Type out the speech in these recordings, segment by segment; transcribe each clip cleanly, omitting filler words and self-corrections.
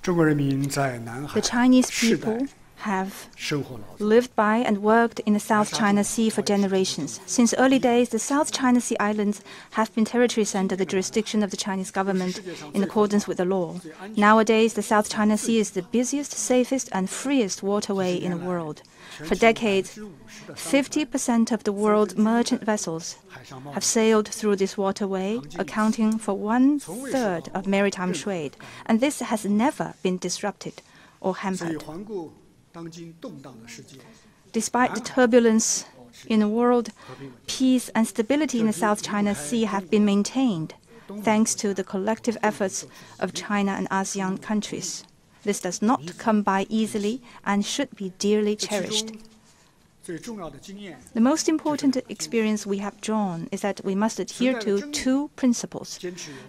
The Chinese people have lived by and worked in the South China Sea for generations. Since early days, the South China Sea islands have been territories under the jurisdiction of the Chinese government in accordance with the law. Nowadays, the South China Sea is the busiest, safest, and freest waterway in the world. For decades, 50% of the world's merchant vessels have sailed through this waterway, accounting for 1/3 of maritime trade, and this has never been disrupted or hampered. Despite the turbulence in the world, peace and stability in the South China Sea have been maintained thanks to the collective efforts of China and ASEAN countries. This does not come by easily and should be dearly cherished. The most important experience we have drawn is that we must adhere to two principles.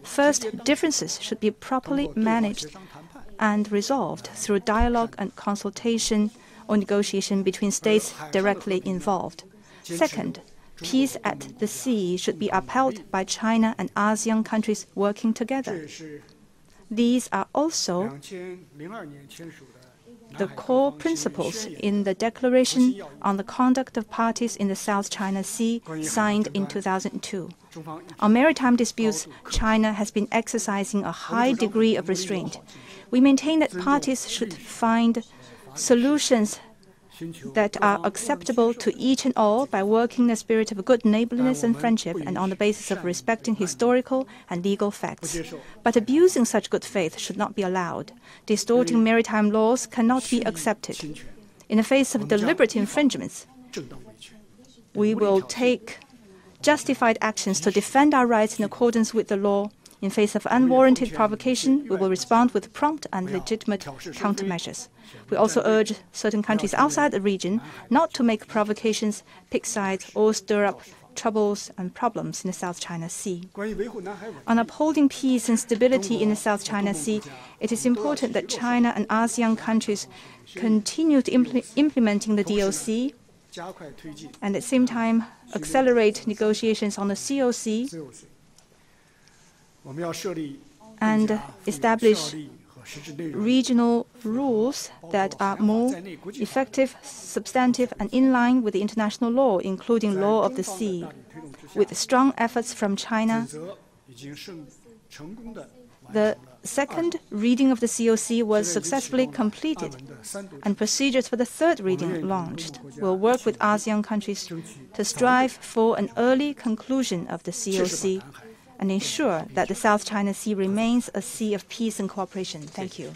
First, differences should be properly managed and resolved through dialogue and consultation or negotiation between states directly involved. Second, peace at the sea should be upheld by China and ASEAN countries working together. These are also the core principles in the Declaration on the Conduct of Parties in the South China Sea, signed in 2002. On maritime disputes, China has been exercising a high degree of restraint. We maintain that parties should find solutions that are acceptable to each and all by working in the spirit of good neighborliness and friendship and on the basis of respecting historical and legal facts. But abusing such good faith should not be allowed. Distorting maritime laws cannot be accepted. In the face of deliberate infringements, we will take justified actions to defend our rights in accordance with the law. In face of unwarranted provocation, we will respond with prompt and legitimate countermeasures. We also urge certain countries outside the region not to make provocations, pick sides, or stir up troubles and problems in the South China Sea. On upholding peace and stability in the South China Sea, it is important that China and ASEAN countries continue to implementing the DOC and at the same time accelerate negotiations on the COC and establish regional rules that are more effective, substantive, and in line with the international law, including law of the sea. With strong efforts from China, the second reading of the COC was successfully completed, and procedures for the third reading launched. We'll work with ASEAN countries to strive for an early conclusion of the COC and ensure that the South China Sea remains a sea of peace and cooperation. Thank you.